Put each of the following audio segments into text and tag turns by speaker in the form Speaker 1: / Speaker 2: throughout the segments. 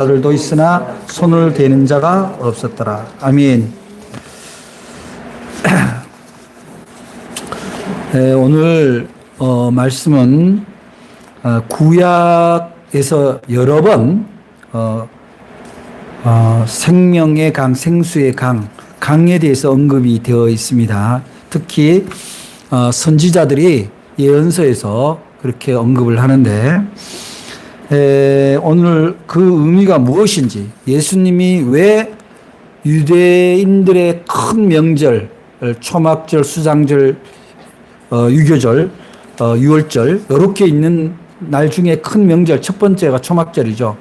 Speaker 1: 자들도 있으나 손을 대는 자가 없었더라. 아멘. 오늘 말씀은 구약에서 여러 번 생명의 강, 생수의 강에 대해서 언급이 되어 있습니다. 특히 선지자들이 예언서에서 그렇게 언급을 하는데 오늘 그 의미가 무엇인지, 예수님이 왜 유대인들의 큰 명절, 초막절, 수장절, 유교절, 유월절 이렇게 있는 날 중에 큰 명절 첫 번째가 초막절이죠.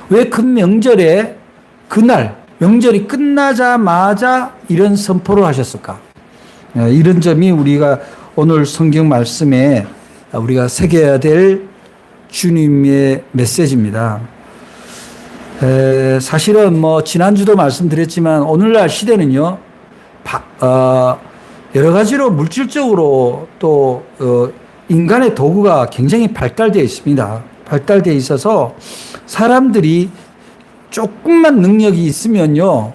Speaker 1: 왜 큰 명절에 그날 명절이 끝나자마자 이런 선포를 하셨을까? 이런 점이 우리가 오늘 성경 말씀에 우리가 새겨야 될 주님의 메시지입니다. 사실은 지난주도 말씀드렸지만 오늘날 시대는요, 여러 가지로 물질적으로 또 인간의 도구가 굉장히 발달되어 있습니다. 발달되어 있어서 사람들이 조금만 능력이 있으면요,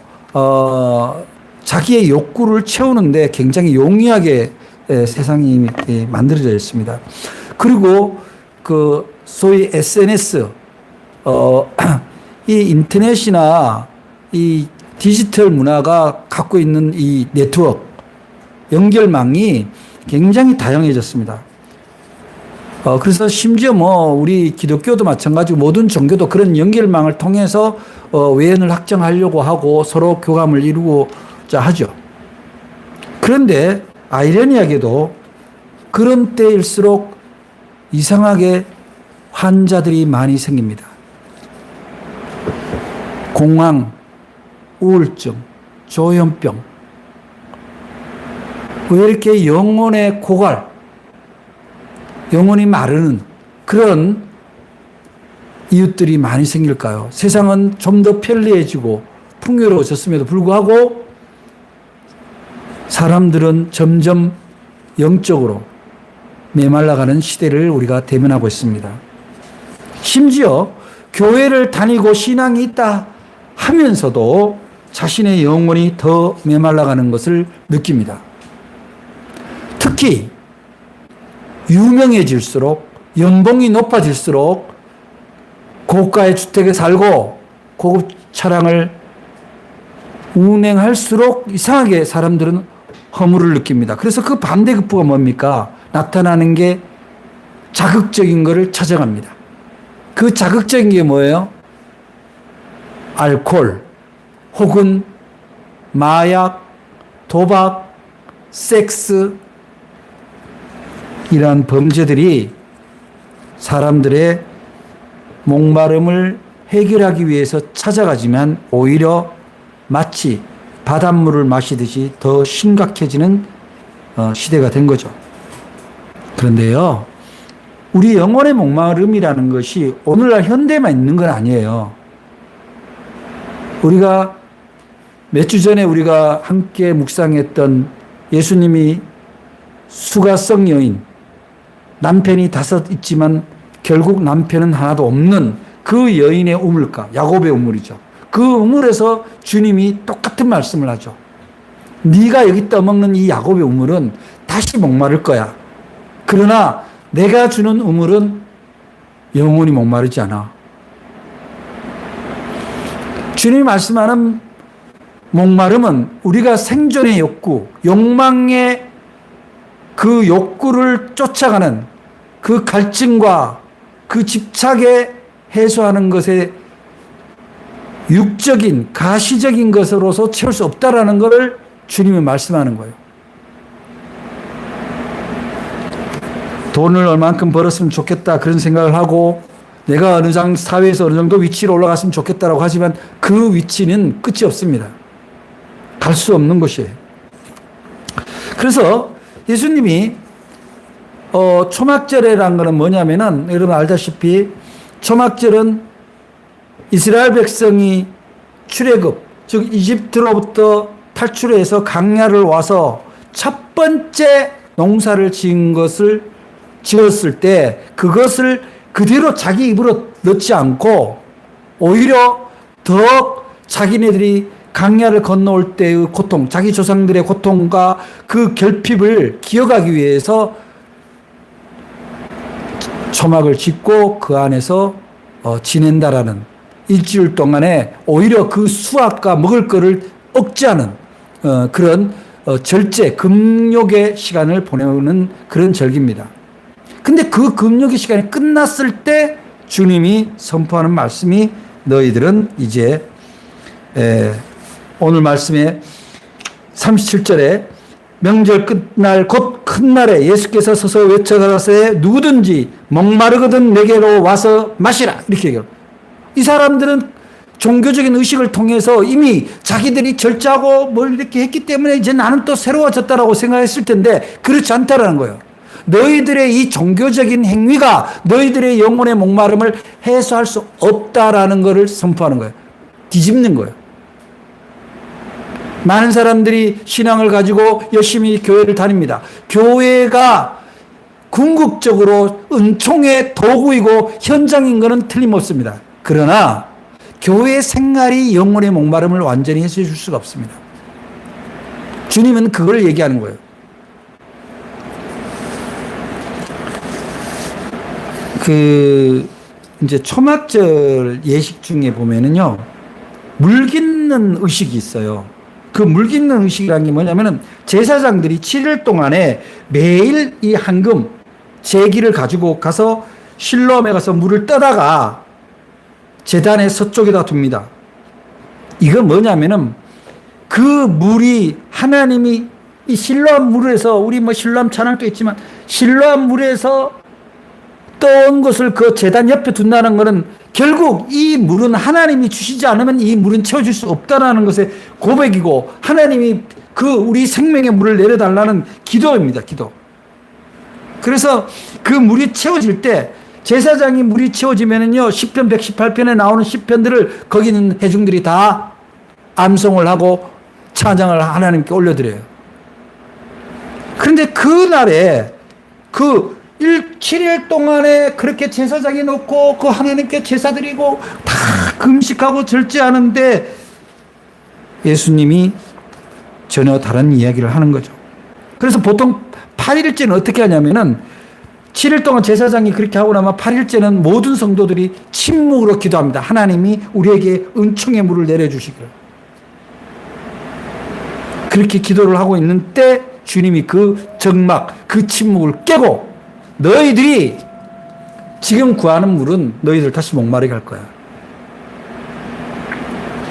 Speaker 1: 자기의 욕구를 채우는데 굉장히 용이하게 세상이 만들어져 있습니다. 그리고 소위 SNS, 이 인터넷이나 이 디지털 문화가 갖고 있는 이 네트워크, 연결망이 굉장히 다양해졌습니다. 그래서 심지어 우리 기독교도 마찬가지고 모든 종교도 그런 연결망을 통해서 외연을 확장하려고 하고 서로 교감을 이루고자 하죠. 그런데 아이러니하게도 그런 때일수록 이상하게 환자들이 많이 생깁니다. 공황, 우울증, 조현병. 왜 이렇게 영혼의 고갈, 영혼이 마르는 그런 이웃들이 많이 생길까요? 세상은 좀 더 편리해지고 풍요로워졌음에도 불구하고 사람들은 점점 영적으로 메말라가는 시대를 우리가 대면하고 있습니다. 심지어 교회를 다니고 신앙이 있다 하면서도 자신의 영혼이 더 메말라가는 것을 느낍니다. 특히 유명해질수록, 연봉이 높아질수록 고가의 주택에 살고 고급 차량을 운행할수록 이상하게 사람들은 허물을 느낍니다. 그래서 그 반대급부가 뭡니까? 나타나는 게 자극적인 것을 찾아갑니다. 그 자극적인 게 뭐예요? 알코올, 혹은 마약, 도박, 섹스, 이러한 범죄들이 사람들의 목마름을 해결하기 위해서 찾아가지만 오히려 마치 바닷물을 마시듯이 더 심각해지는 시대가 된 거죠. 그런데요, 우리 영혼의 목마름이라는 것이 오늘날 현대만 있는 건 아니에요. 우리가 몇 주 전에 우리가 함께 묵상했던 예수님이 수가성 여인, 남편이 5 있지만 결국 남편은 하나도 없는 그 여인의 우물가, 야곱의 우물이죠. 그 우물에서 주님이 똑같은 말씀을 하죠. 네가 여기 떠먹는 이 야곱의 우물은 다시 목마를 거야. 그러나 내가 주는 우물은 영원히 목마르지 않아. 주님이 말씀하는 목마름은 우리가 생존의 욕구, 욕망의 그 욕구를 쫓아가는 그 갈증과 그 집착에 해소하는 것에 육적인, 가시적인 것으로서 채울 수 없다라는 것을 주님이 말씀하는 거예요. 돈을 얼만큼 벌었으면 좋겠다 그런 생각을 하고 내가 어느 정도 사회에서 어느 정도 위치로 올라갔으면 좋겠다라고 하지만 그 위치는 끝이 없습니다. 갈 수 없는 것이에요. 그래서 예수님이 초막절이라는 것은 뭐냐면은 여러분 알다시피 초막절은 이스라엘 백성이 출애굽, 즉 이집트로부터 탈출해서 광야를 와서 첫 번째 농사를 지었을 때 그것을 그대로 자기 입으로 넣지 않고 오히려 더 자기네들이 강야를 건너올 때의 고통, 자기 조상들의 고통과 그 결핍을 기억하기 위해서 초막을 짓고 그 안에서 지낸다라는, 일주일 동안에 오히려 그 수확과 먹을 거를 억제하는 그런 절제, 금욕의 시간을 보내는 그런 절기입니다. 근데 그 금욕의 시간이 끝났을 때 주님이 선포하는 말씀이, 너희들은 이제 오늘 말씀에 37절에 명절 끝날 곧 큰 날에 예수께서 서서 외쳐가라사대 누구든지 목마르거든 내게로 와서 마시라, 이렇게 얘기해요. 이 사람들은 종교적인 의식을 통해서 이미 자기들이 절제하고 뭘 이렇게 했기 때문에 이제 나는 또 새로워졌다라고 생각했을 텐데 그렇지 않다라는 거예요. 너희들의 이 종교적인 행위가 너희들의 영혼의 목마름을 해소할 수 없다라는 것을 선포하는 거예요. 뒤집는 거예요. 많은 사람들이 신앙을 가지고 열심히 교회를 다닙니다. 교회가 궁극적으로 은총의 도구이고 현장인 것은 틀림없습니다. 그러나 교회 생활이 영혼의 목마름을 완전히 해소해 줄 수가 없습니다. 주님은 그걸 얘기하는 거예요. 이제 초막절 예식 중에 보면은요, 물 깃는 의식이 있어요. 그 물 깃는 의식이라는 게 뭐냐면은 제사장들이 7일 동안에 매일 이 황금 제기를 가지고 가서 실로암에 가서 물을 떠다가 제단의 서쪽에다 둡니다. 이건 뭐냐면은 그 물이 하나님이 이 실로암 물에서, 우리 뭐 실로암 찬양도 있지만 실로암 물에서 떠온 것을 그 제단 옆에 둔다는 것은 결국 이 물은 하나님이 주시지 않으면 이 물은 채워줄 수 없다는 것의 고백이고, 하나님이 그 우리 생명의 물을 내려달라는 기도입니다. 기도. 그래서 그 물이 채워질 때, 제사장이 물이 채워지면은요, 시편 118편에 나오는 시편들을 거기 있는 회중들이 다 암송을 하고 찬양을 하나님께 올려드려요. 그런데 그날에 7일 동안에 그렇게 제사장이 놓고 그 하나님께 제사 드리고 다 금식하고 절제하는데 예수님이 전혀 다른 이야기를 하는 거죠. 그래서 보통 8일째는 어떻게 하냐면은 7일 동안 제사장이 그렇게 하고 나면 8일째는 모든 성도들이 침묵으로 기도합니다. 하나님이 우리에게 은총의 물을 내려주시기를. 그렇게 기도를 하고 있는 때 주님이 그 적막, 그 침묵을 깨고, 너희들이 지금 구하는 물은 너희들 다시 목마르게 할 거야.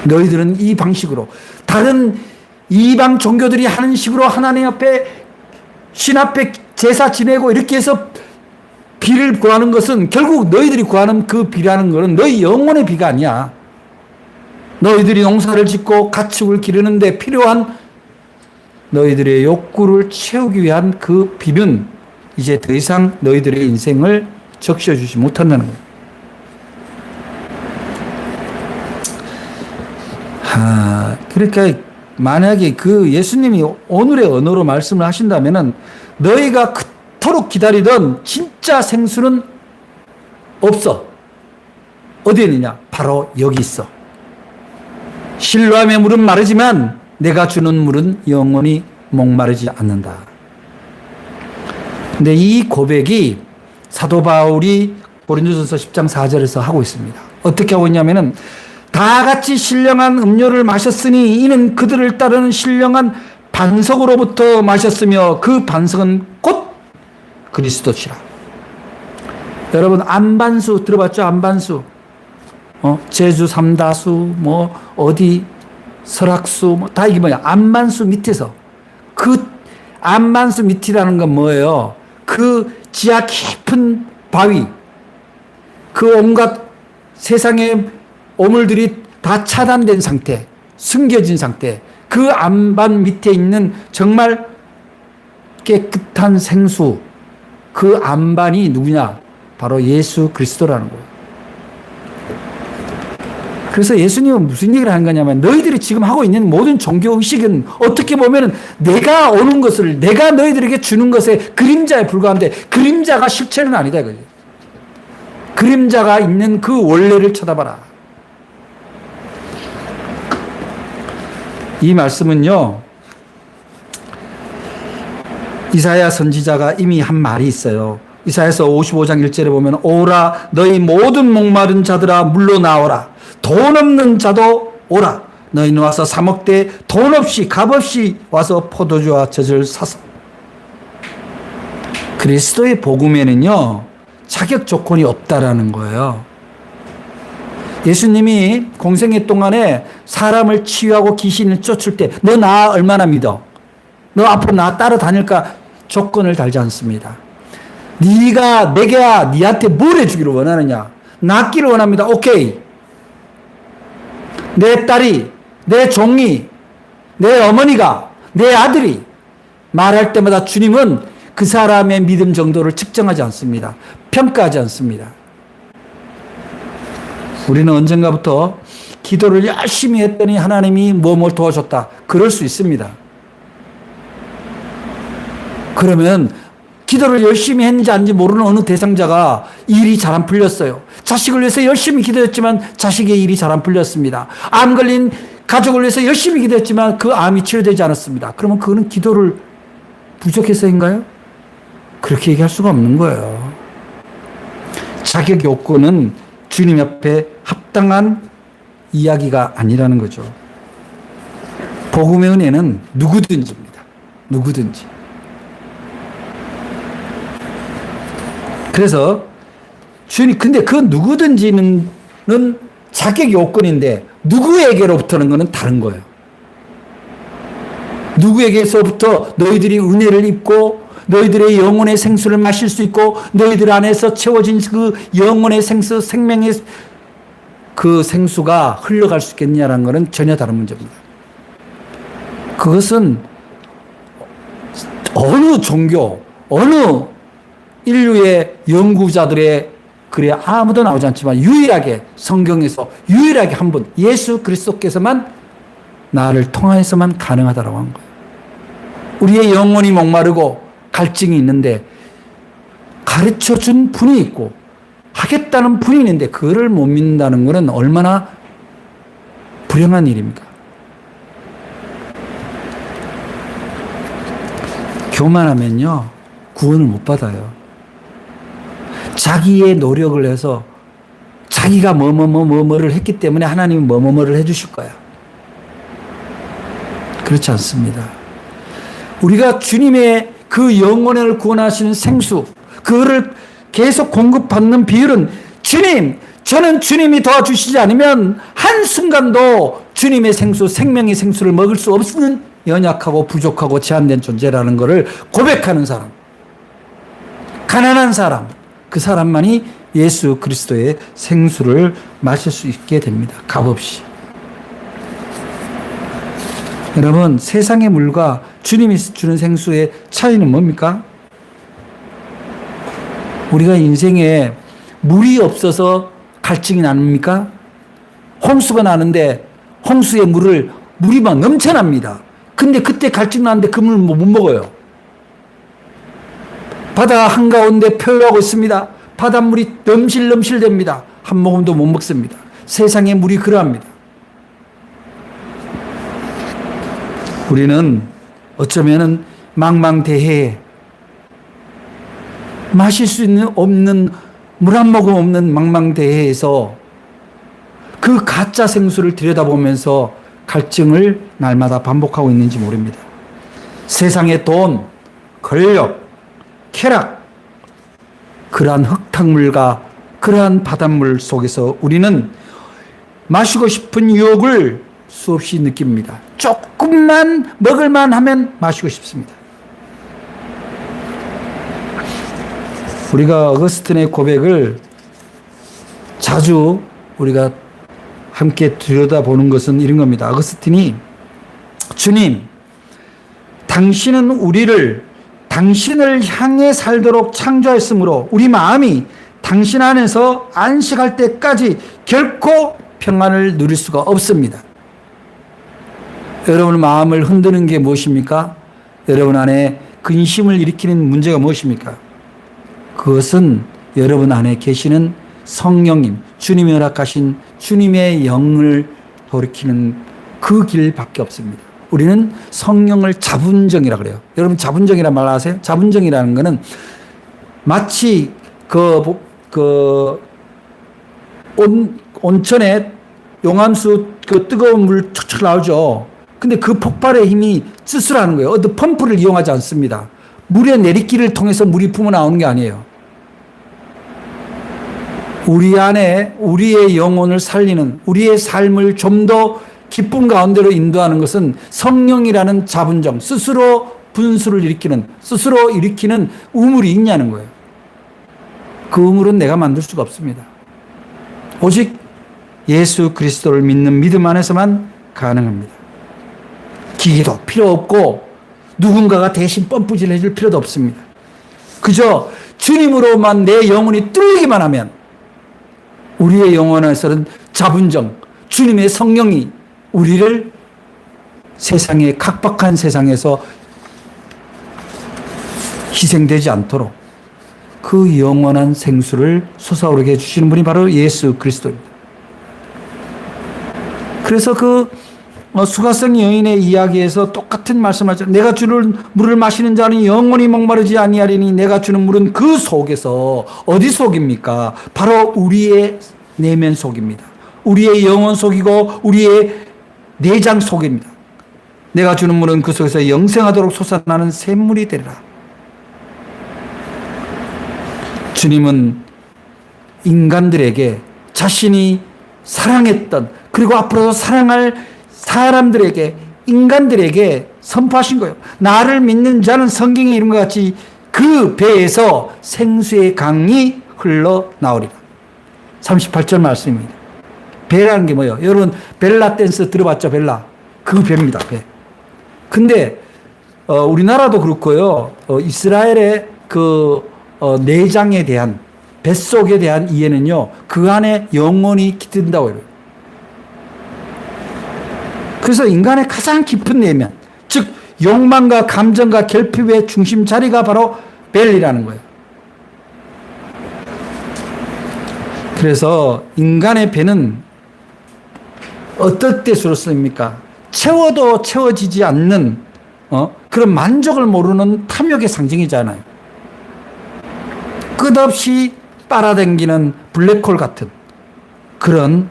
Speaker 1: 너희들은 이 방식으로, 다른 이방 종교들이 하는 식으로 하나님 앞에, 신 앞에 제사 지내고 이렇게 해서 비를 구하는 것은 결국 너희들이 구하는 그 비라는 것은 너희 영혼의 비가 아니야. 너희들이 농사를 짓고 가축을 기르는데 필요한 너희들의 욕구를 채우기 위한 그 비는 이제 더 이상 너희들의 인생을 적셔주지 못한다는 거예요. 그러니까 만약에 그 예수님이 오늘의 언어로 말씀을 하신다면은 너희가 그토록 기다리던 진짜 생수는 없어. 어디에 있느냐? 바로 여기 있어. 실로암의 물은 마르지만 내가 주는 물은 영원히 목마르지 않는다. 근데 이 고백이 사도 바울이 고린도전서 10장 4절에서 하고 있습니다. 어떻게 하고 있냐면은 다 같이 신령한 음료를 마셨으니 이는 그들을 따르는 신령한 반석으로부터 마셨으며 그 반석은 곧 그리스도시라. 여러분 안반수 들어봤죠? 안반수. 제주 삼다수, 뭐 어디 설악수, 뭐 다 이게 뭐야? 안반수 밑에서. 그 안반수 밑이라는 건 뭐예요? 그 지하 깊은 바위, 그 온갖 세상의 오물들이 다 차단된 상태, 숨겨진 상태, 그 안반 밑에 있는 정말 깨끗한 생수, 그 안반이 누구냐? 바로 예수 그리스도라는 거예요. 그래서 예수님은 무슨 얘기를 한 거냐면 너희들이 지금 하고 있는 모든 종교 의식은 어떻게 보면 내가 오는 것을, 내가 너희들에게 주는 것의 그림자에 불과한데 그림자가 실체는 아니다 이거죠. 그림자가 있는 그 원래를 쳐다봐라. 이 말씀은요, 이사야 선지자가 이미 한 말이 있어요. 이사야서 55장 1절에 보면 오라 너희 모든 목마른 자들아 물러나오라 돈 없는 자도 오라 너희는 와서 사 먹되 돈 없이 값 없이 와서 포도주와 젖을 사서. 그리스도의 복음에는요 자격 조건이 없다라는 거예요. 예수님이 공생애 동안에 사람을 치유하고 귀신을 쫓을 때 너 나 얼마나 믿어? 너 앞으로 나 따라다닐까? 조건을 달지 않습니다. 네가 내가 네한테 뭘 해주기를 원하느냐? 낫기를 원합니다. 오케이. 내 딸이, 내 종이, 내 어머니가, 내 아들이 말할 때마다 주님은 그 사람의 믿음 정도를 측정하지 않습니다. 평가하지 않습니다. 우리는 언젠가부터 기도를 열심히 했더니 하나님이 뭘 도와줬다. 그럴 수 있습니다. 그러면 기도를 열심히 했는지 아닌지 모르는 어느 대상자가 일이 잘 안 풀렸어요. 자식을 위해서 열심히 기도했지만 자식의 일이 잘 안 풀렸습니다. 암 걸린 가족을 위해서 열심히 기도했지만 그 암이 치료되지 않았습니다. 그러면 그거는 기도를 부족해서인가요? 그렇게 얘기할 수가 없는 거예요. 자격 요건은 주님 앞에 합당한 이야기가 아니라는 거죠. 복음의 은혜는 누구든지입니다. 누구든지. 그래서 주님, 근데 그 누구든지는 자격 요건인데 누구에게로부터는 거는 다른 거예요. 누구에게서부터 너희들이 은혜를 입고 너희들의 영혼의 생수를 마실 수 있고 너희들 안에서 채워진 그 영혼의 생수, 생명의 그 생수가 흘러갈 수 있겠냐라는 것은 전혀 다른 문제입니다. 그것은 어느 종교, 어느 인류의 연구자들의 글에 아무도 나오지 않지만 유일하게 성경에서 유일하게 한 분 예수 그리스도께서만 나를 통하여서만 가능하다라고 한 거예요. 우리의 영혼이 목마르고 갈증이 있는데 가르쳐준 분이 있고 하겠다는 분이 있는데 그를 못 믿는다는 것은 얼마나 불행한 일입니까? 교만하면요 구원을 못 받아요. 자기의 노력을 해서 자기가 뭐를 했기 때문에 하나님이 뭐를 해주실 거야. 그렇지 않습니다. 우리가 주님의 그 영혼을 구원하시는 생수, 그거를 계속 공급받는 비율은 주님, 저는 주님이 도와주시지 않으면 한순간도 주님의 생수, 생명의 생수를 먹을 수 없는 연약하고 부족하고 제한된 존재라는 것을 고백하는 사람, 가난한 사람, 그 사람만이 예수 그리스도의 생수를 마실 수 있게 됩니다. 값없이. 여러분, 세상의 물과 주님이 주는 생수의 차이는 뭡니까? 우리가 인생에 물이 없어서 갈증이 납니까? 홍수가 나는데 홍수의 물이 막 넘쳐납니다. 근데 그때 갈증 나는데 그 물 못 먹어요. 바다 한가운데 표류하고 있습니다. 바닷물이 넘실넘실 됩니다. 한 모금도 못 먹습니다. 세상의 물이 그러합니다. 우리는 어쩌면은 망망대해에 마실 수 없는 물 한 모금 없는 망망대해에서 그 가짜 생수를 들여다보면서 갈증을 날마다 반복하고 있는지 모릅니다. 세상의 돈, 권력, 쾌락, 그러한 흙탕물과 그러한 바닷물 속에서 우리는 마시고 싶은 유혹을 수없이 느낍니다. 조금만 먹을만 하면 마시고 싶습니다. 우리가 어거스틴의 고백을 자주 우리가 함께 들여다보는 것은 이런 겁니다. 어거스틴이 주님, 당신은 우리를 당신을 향해 살도록 창조했으므로 우리 마음이 당신 안에서 안식할 때까지 결코 평안을 누릴 수가 없습니다. 여러분 마음을 흔드는 게 무엇입니까? 여러분 안에 근심을 일으키는 문제가 무엇입니까? 그것은 여러분 안에 계시는 성령님, 주님이 허락하신 주님의 영을 돌이키는 그 길밖에 없습니다. 우리는 성령을 자분정이라 그래요. 여러분 자분정이란 말 아세요? 자분정이라는 것은 마치 온천에 용암수 그 뜨거운 물 척척 나오죠. 근데 그 폭발의 힘이 스스로하는 거예요. 어떤 펌프를 이용하지 않습니다. 물의 내리기를 통해서 물이 품어 나오는 게 아니에요. 우리 안에 우리의 영혼을 살리는, 우리의 삶을 좀 더 기쁨 가운데로 인도하는 것은 성령이라는 자분정, 스스로 분수를 일으키는, 스스로 일으키는 우물이 있냐는 거예요. 그 우물은 내가 만들 수가 없습니다. 오직 예수 그리스도를 믿는 믿음 안에서만 가능합니다. 기계도 필요 없고 누군가가 대신 펌프질 해줄 필요도 없습니다. 그저 주님으로만 내 영혼이 뚫리기만 하면 우리의 영혼에서는 자분정, 주님의 성령이 우리를 세상의 각박한 세상에서 희생되지 않도록 그 영원한 생수를 솟아오르게 해주시는 분이 바로 예수 그리스도입니다. 그래서 그 수가성 여인의 이야기에서 똑같은 말씀하죠. 내가 주는 물을 마시는 자는 영원히 목마르지 아니하리니 내가 주는 물은 그 속에서, 어디 속입니까? 바로 우리의 내면 속입니다. 우리의 영혼 속이고 우리의 내장 속입니다. 내가 주는 물은 그 속에서 영생하도록 솟아나는 샘물이 되리라. 주님은 인간들에게 자신이 사랑했던, 그리고 앞으로도 사랑할 사람들에게, 인간들에게 선포하신 거예요. 나를 믿는 자는 성경에 이른 것 같이 그 배에서 생수의 강이 흘러나오리라. 38절 말씀입니다. 배라는 게 뭐예요? 여러분 벨라 댄스 들어봤죠? 벨라. 그 배입니다. 배. 근데 우리나라도 그렇고요. 이스라엘의 내장에 대한, 뱃속에 대한 이해는요, 그 안에 영혼이 깃든다고 해요. 그래서 인간의 가장 깊은 내면, 즉 욕망과 감정과 결핍의 중심 자리가 바로 벨이라는 거예요. 그래서 인간의 배는 어떨 때 주로 씁니까? 채워도 채워지지 않는 그런 만족을 모르는 탐욕의 상징이잖아요. 끝없이 빨아당기는 블랙홀 같은 그런,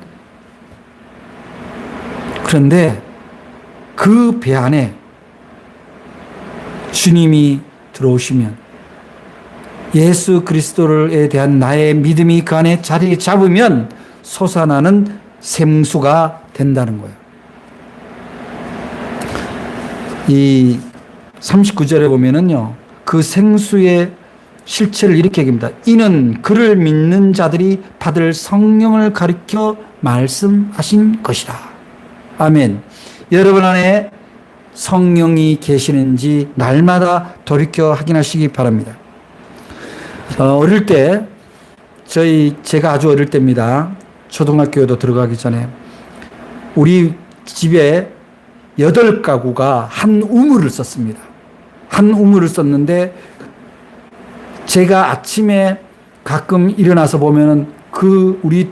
Speaker 1: 그런데 그 배 안에 주님이 들어오시면, 예수 그리스도에 대한 나의 믿음이 그 안에 자리 잡으면 솟아나는 샘수가 된다는 거예요. 이 39절에 보면은요, 그 생수의 실체를 이렇게 얘기합니다. 이는 그를 믿는 자들이 받을 성령을 가리켜 말씀하신 것이라. 아멘. 여러분 안에 성령이 계시는지 날마다 돌이켜 확인하시기 바랍니다. 어릴 때, 제가 아주 어릴 때입니다. 초등학교에도 들어가기 전에 우리 집에 8가구가 한 우물을 썼습니다. 한 우물을 썼는데 제가 아침에 가끔 일어나서 보면은 우리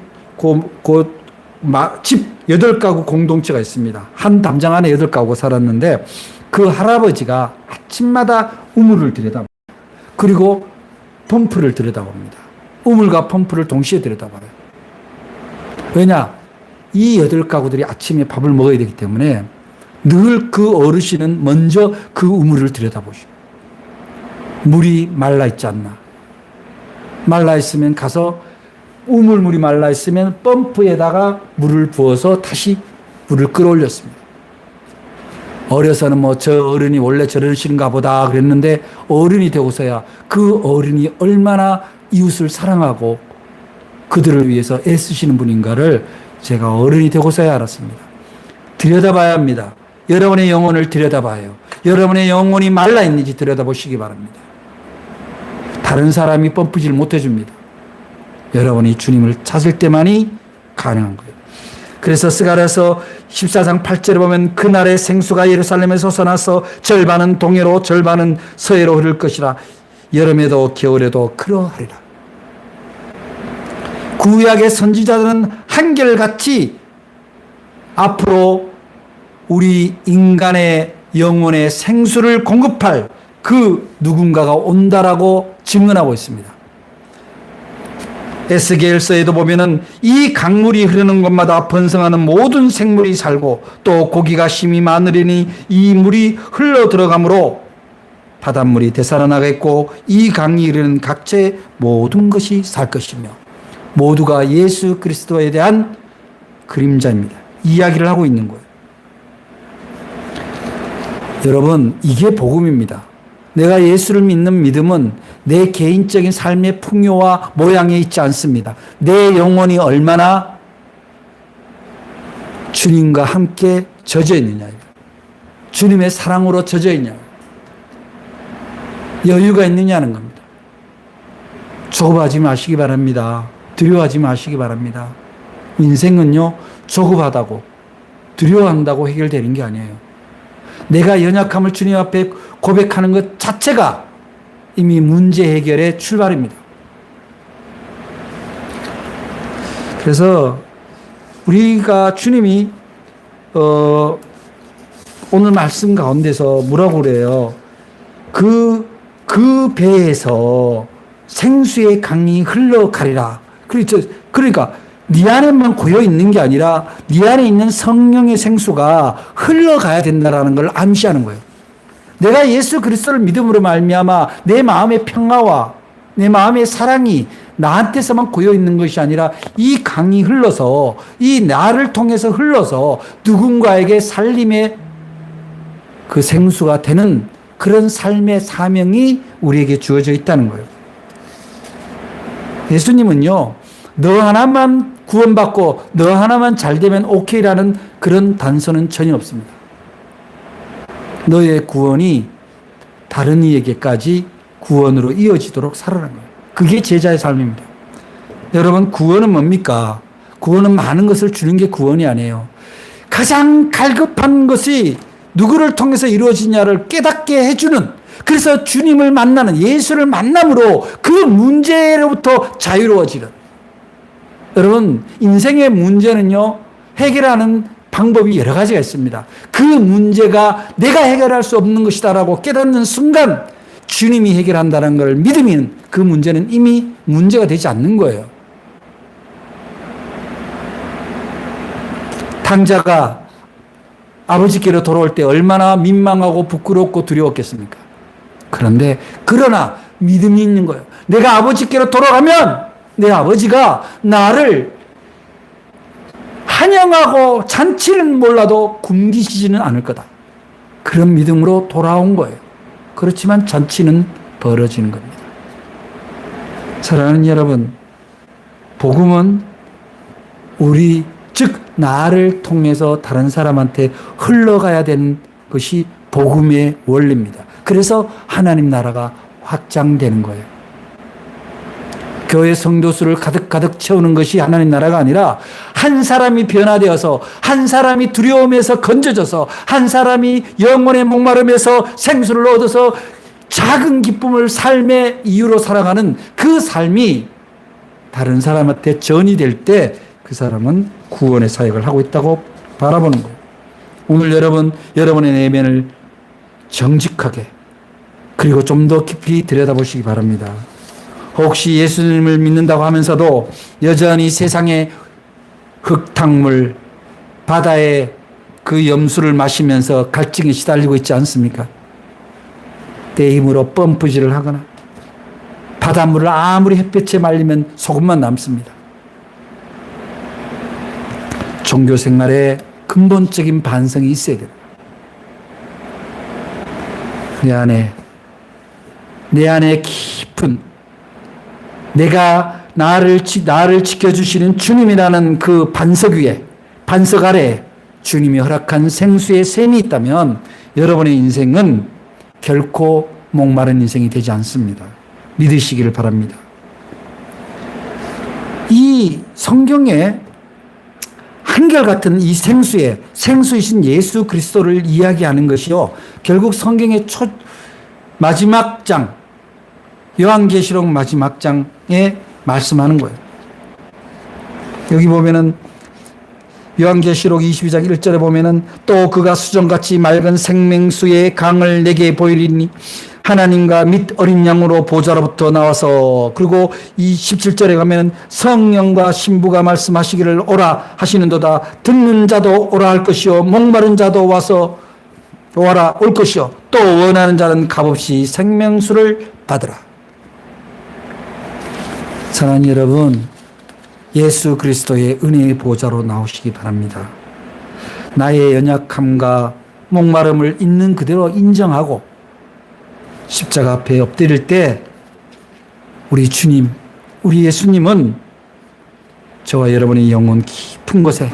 Speaker 1: 집 8가구 공동체가 있습니다. 한 담장 안에 8가구가 살았는데 그 할아버지가 아침마다 우물을 들여다봅니다. 그리고 펌프를 들여다봅니다. 우물과 펌프를 동시에 들여다봐요. 왜냐? 이 8가구들이 아침에 밥을 먹어야 되기 때문에 늘 그 어르신은 먼저 그 우물을 들여다보시고, 물이 말라있지 않나. 말라있으면 가서, 우물물이 말라있으면 펌프에다가 물을 부어서 다시 물을 끌어올렸습니다. 어려서는 저 어른이 원래 저러신가 보다 그랬는데, 어른이 되고서야 그 어른이 얼마나 이웃을 사랑하고 그들을 위해서 애쓰시는 분인가를 제가 어른이 되고서야 알았습니다. 들여다봐야 합니다. 여러분의 영혼을 들여다봐요. 여러분의 영혼이 말라있는지 들여다보시기 바랍니다. 다른 사람이 펌프질 못해줍니다. 여러분이 주님을 찾을 때만이 가능한 거예요. 그래서 스가랴서 14장 8절에 보면 그날의 생수가 예루살렘에 솟아나서 절반은 동해로 절반은 서해로 흐를 것이라. 여름에도 겨울에도 그러하리라. 구약의 선지자들은 한결같이 앞으로 우리 인간의 영혼의 생수를 공급할 그 누군가가 온다라고 증언하고 있습니다. 에스겔서에도 보면은 이 강물이 흐르는 곳마다 번성하는 모든 생물이 살고 또 고기가 심히 많으리니 이 물이 흘러 들어가므로 바닷물이 되살아나겠고 이 강이 흐르는 각처의 모든 것이 살 것이며 모두가 예수 그리스도에 대한 그림자입니다. 이야기를 하고 있는 거예요. 여러분, 이게 복음입니다. 내가 예수를 믿는 믿음은 내 개인적인 삶의 풍요와 모양에 있지 않습니다. 내 영혼이 얼마나 주님과 함께 젖어 있느냐예요. 주님의 사랑으로 젖어 있냐, 여유가 있느냐는 겁니다. 조급하지 마시기 바랍니다. 두려워하지 마시기 바랍니다. 인생은요, 조급하다고 두려워한다고 해결되는 게 아니에요. 내가 연약함을 주님 앞에 고백하는 것 자체가 이미 문제 해결의 출발입니다. 그래서 우리가 주님이 오늘 말씀 가운데서 뭐라고 그래요? 그 배에서 생수의 강이 흘러가리라. 그러니까 네 안에만 고여 있는 게 아니라 네 안에 있는 성령의 생수가 흘러가야 된다는 걸 암시하는 거예요. 내가 예수 그리스도를 믿음으로 말미암아 내 마음의 평화와 내 마음의 사랑이 나한테서만 고여 있는 것이 아니라 이 강이 흘러서 이 나를 통해서 흘러서 누군가에게 살림의 그 생수가 되는 그런 삶의 사명이 우리에게 주어져 있다는 거예요. 예수님은요, 너 하나만 구원받고 너 하나만 잘 되면 오케이라는 그런 단서는 전혀 없습니다. 너의 구원이 다른 이에게까지 구원으로 이어지도록 살아가는 거예요. 그게 제자의 삶입니다. 여러분, 구원은 뭡니까? 구원은 많은 것을 주는 게 구원이 아니에요. 가장 갈급한 것이 누구를 통해서 이루어지냐를 깨닫게 해주는, 그래서 주님을 만나는, 예수를 만남으로 그 문제로부터 자유로워지는. 여러분, 인생의 문제는요, 해결하는 방법이 여러 가지가 있습니다. 그 문제가 내가 해결할 수 없는 것이다라고 깨닫는 순간 주님이 해결한다는 걸 믿으면 그 문제는 이미 문제가 되지 않는 거예요. 탕자가 아버지께로 돌아올 때 얼마나 민망하고 부끄럽고 두려웠겠습니까? 그러나 믿음이 있는 거예요. 내가 아버지께로 돌아가면 내 아버지가 나를 환영하고 잔치는 몰라도 굶기시지는 않을 거다. 그런 믿음으로 돌아온 거예요. 그렇지만 잔치는 벌어지는 겁니다. 사랑하는 여러분, 복음은 즉 나를 통해서 다른 사람한테 흘러가야 되는 것이 복음의 원리입니다. 그래서 하나님 나라가 확장되는 거예요. 교회 성도수를 가득 채우는 것이 하나님 나라가 아니라 한 사람이 변화되어서, 한 사람이 두려움에서 건져져서, 한 사람이 영혼의 목마름에서 생수를 얻어서 작은 기쁨을 삶의 이유로 살아가는 그 삶이 다른 사람한테 전이 될 때 그 사람은 구원의 사역을 하고 있다고 바라보는 거예요. 오늘 여러분의 내면을 정직하게 그리고 좀 더 깊이 들여다보시기 바랍니다. 혹시 예수님을 믿는다고 하면서도 여전히 세상의 흙탕물, 바다의 그 염수를 마시면서 갈증에 시달리고 있지 않습니까? 내 힘으로 펌프질을 하거나 바닷물을 아무리 햇볕에 말리면 소금만 남습니다. 종교 생활에 근본적인 반성이 있어야 됩니다. 내 안에 깊은 내가 나를 지켜주시는 주님이라는 그 반석 아래 주님이 허락한 생수의 샘이 있다면 여러분의 인생은 결코 목마른 인생이 되지 않습니다. 믿으시기를 바랍니다. 이 성경에 한결같은 이 생수이신 예수 그리스도를 이야기하는 것이요, 결국 성경의 마지막 장, 요한계시록 마지막 장에 말씀하는 거예요. 여기 보면은 요한계시록 22장 1절에 보면은 또 그가 수정같이 맑은 생명수의 강을 내게 보이리니 하나님과 및 어린 양으로 보좌로부터 나와서, 그리고 이 17절에 가면은 성령과 신부가 말씀하시기를 오라 하시는도다. 듣는 자도 오라 할 것이요 목마른 자도 와서 오라 올 것이요 또 원하는 자는 값없이 생명수를 받으라. 사랑하는 여러분, 예수 그리스도의 은혜의 보좌로 나오시기 바랍니다. 나의 연약함과 목마름을 있는 그대로 인정하고 십자가 앞에 엎드릴 때 우리 주님, 우리 예수님은 저와 여러분의 영혼 깊은 곳에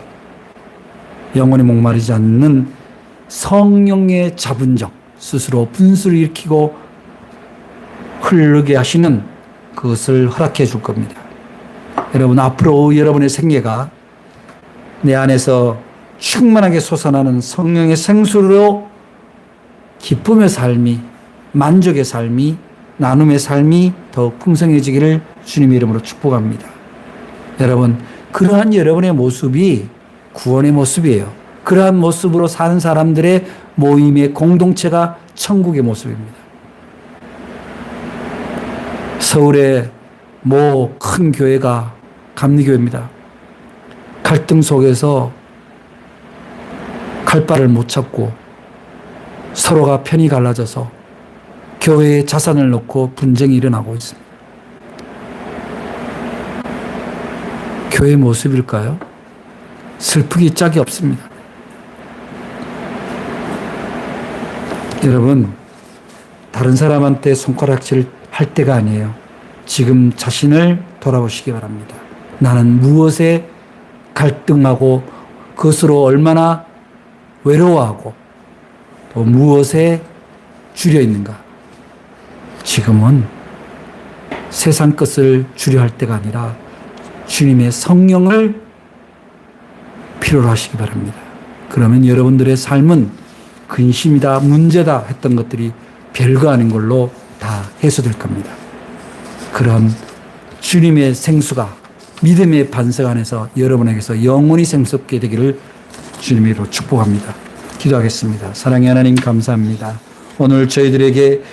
Speaker 1: 영혼이 목마르지 않는 성령의 자분적, 스스로 분수를 일으키고 흐르게 하시는 그것을 허락해 줄 겁니다. 여러분, 앞으로 여러분의 생애가 내 안에서 충만하게 솟아나는 성령의 생수로 기쁨의 삶이, 만족의 삶이, 나눔의 삶이 더욱 풍성해지기를 주님의 이름으로 축복합니다. 여러분, 그러한 여러분의 모습이 구원의 모습이에요. 그러한 모습으로 사는 사람들의 모임의 공동체가 천국의 모습입니다. 서울의 모 큰 교회가 감리교회입니다. 갈등 속에서 갈바를 못 찾고 서로가 편이 갈라져서 교회에 자산을 놓고 분쟁이 일어나고 있습니다. 교회의 모습일까요? 슬프기 짝이 없습니다. 여러분, 다른 사람한테 손가락질 할 때가 아니에요. 지금 자신을 돌아보시기 바랍니다. 나는 무엇에 갈등하고 그것으로 얼마나 외로워하고 또 무엇에 줄여 있는가. 지금은 세상 것을 줄여 할 때가 아니라 주님의 성령을 필요로 하시기 바랍니다. 그러면 여러분들의 삶은 근심이다, 문제다 했던 것들이 별거 아닌 걸로 다 해소될 겁니다. 그런 주님의 생수가 믿음의 반석 안에서 여러분에게서 영원히 생수롭게 되기를 주님으로 축복합니다. 기도하겠습니다. 사랑의 하나님, 감사합니다. 오늘 저희들에게